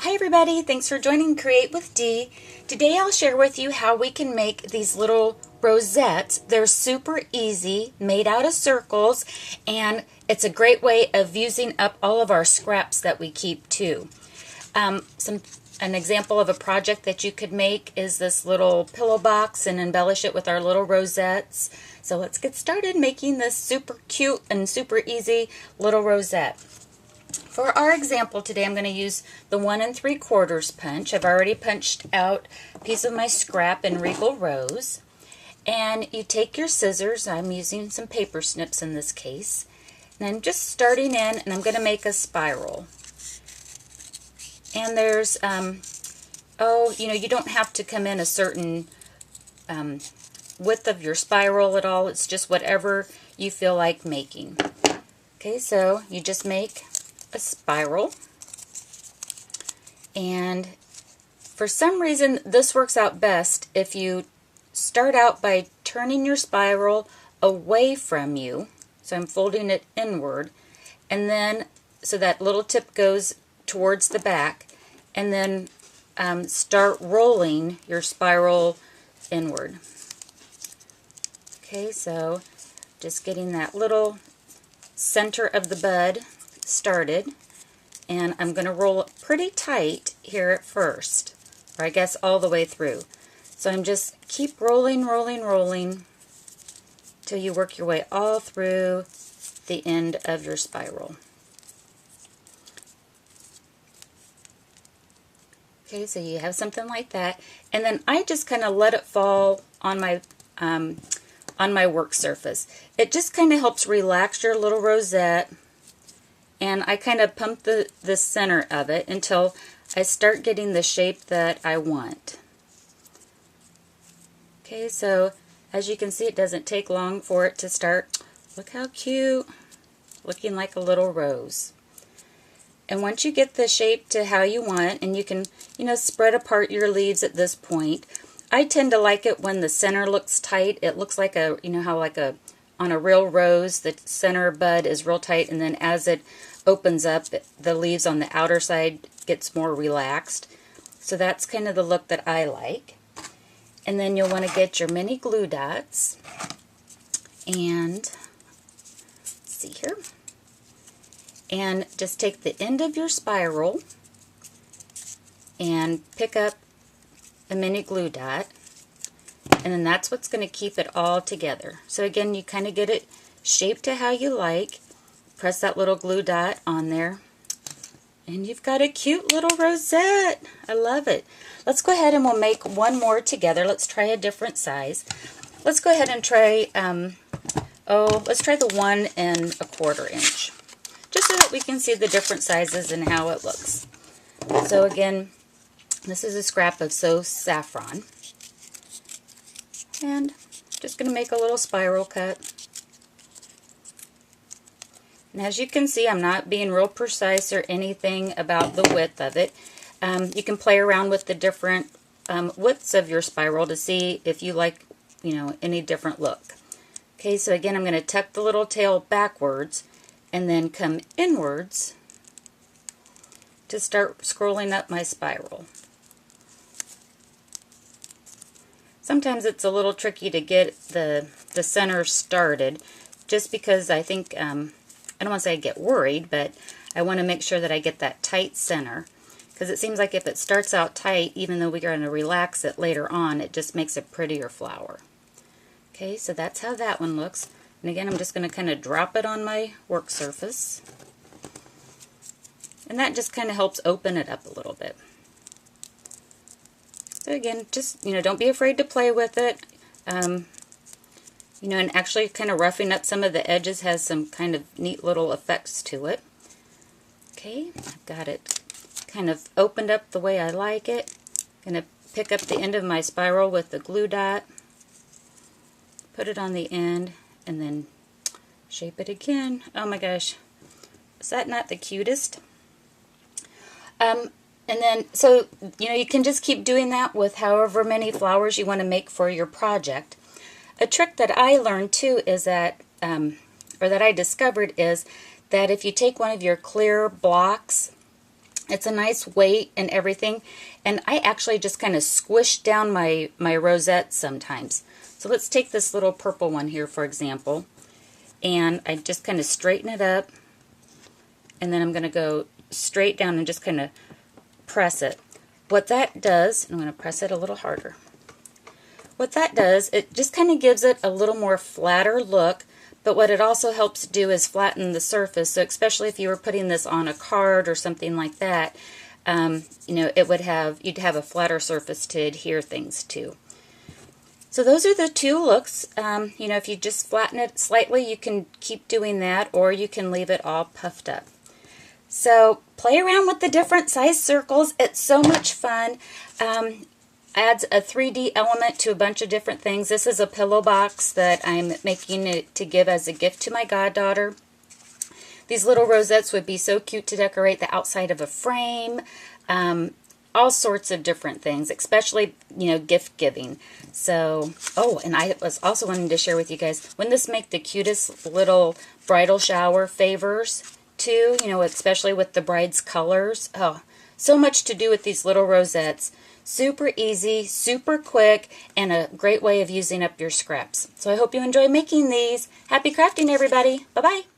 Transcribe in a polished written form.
Hi everybody, thanks for joining Create with Dee. Today I'll share with you how we can make these little rosettes. They're super easy, made out of circles, and it's a great way of using up all of our scraps that we keep too. An example of a project that you could make is this little pillow box and embellish it with our little rosettes. So let's get started making this super cute and super easy little rosette. For our example today, I'm going to use the 1 3/4 punch. I've already punched out a piece of my scrap in Regal Rose. And you take your scissors. I'm using some paper snips in this case. And I'm just starting in, and I'm going to make a spiral. And there's, you don't have to come in a certain width of your spiral at all. It's just whatever you feel like making. Okay, so you just make a spiral, and for some reason this works out best if you start out by turning your spiral away from you. So I'm folding it inward, and then so that little tip goes towards the back, and then start rolling your spiral inward. Okay, so just getting that little center of the bud started, and I'm going to roll it pretty tight here at first, or I guess all the way through. So I'm just keep rolling till you work your way all through the end of your spiral. Okay, so you have something like that, and then I just kind of let it fall on my work surface. It just kind of helps relax your little rosette. And I kind of pump the center of it until I start getting the shape that I want. Okay, so as you can see, it doesn't take long for it to start. Look how cute, looking like a little rose. And once you get the shape to how you want, and you can, spread apart your leaves at this point. I tend to like it when the center looks tight. It looks like on a real rose, the center bud is real tight, and then as it opens up, the leaves on the outer side gets more relaxed. So that's kind of the look that I like. And then you'll want to get your mini glue dots, and let's see here, and just take the end of your spiral and pick up a mini glue dot. And then that's what's going to keep it all together. So again, you kind of get it shaped to how you like. Press that little glue dot on there, and you've got a cute little rosette. I love it. Let's go ahead and we'll make one more together. Let's try a different size. Let's go ahead and try, let's try the 1 1/4 inch, just so that we can see the different sizes and how it looks. So again, this is a scrap of So Saffron. And just going to make a little spiral cut. And as you can see, I'm not being real precise or anything about the width of it. You can play around with the different widths of your spiral to see if you like, any different look. Okay, so again, I'm going to tuck the little tail backwards and then come inwards to start scrolling up my spiral. Sometimes it's a little tricky to get the center started, just because I think, I don't want to say I get worried, but I want to make sure that I get that tight center, because it seems like if it starts out tight, even though we're going to relax it later on, it just makes a prettier flower. Okay, so that's how that one looks. And again, I'm just going to kind of drop it on my work surface, and that just kind of helps open it up a little bit. So again, just, don't be afraid to play with it. And actually kind of roughing up some of the edges has some kind of neat little effects to it. Okay, I've got it kind of opened up the way I like it. I'm going to pick up the end of my spiral with the glue dot, put it on the end, and then shape it again. Oh my gosh, is that not the cutest? And then, so, you can just keep doing that with however many flowers you want to make for your project. A trick that I learned too is that, or that I discovered, is that if you take one of your clear blocks It's a nice weight and everything. And I actually just kind of squish down my rosette sometimes. So let's take this little purple one here, for example. And I just kind of straighten it up. And then I'm going to go straight down and just kind of press it. What that does, I'm going to press it a little harder. What that does, it just kind of gives it a little more flatter look. But what it also helps do is flatten the surface. So especially if you were putting this on a card or something like that, you know, you'd have a flatter surface to adhere things to. So those are the two looks. You know, if you just flatten it slightly, you can keep doing that, or you can leave it all puffed up. So play around with the different size circles. It's so much fun. Adds a 3D element to a bunch of different things. This is a pillow box that I'm making it to give as a gift to my goddaughter. These little rosettes would be so cute to decorate the outside of a frame. All sorts of different things, especially, you know, gift giving. So, oh, and I was also wanting to share with you guys, wouldn't this make the cutest little bridal shower favors too? You know, especially with the bride's colors. Oh, so much to do with these little rosettes. Super easy, super quick, and a great way of using up your scraps. So I hope you enjoy making these. Happy crafting, everybody. Bye-bye.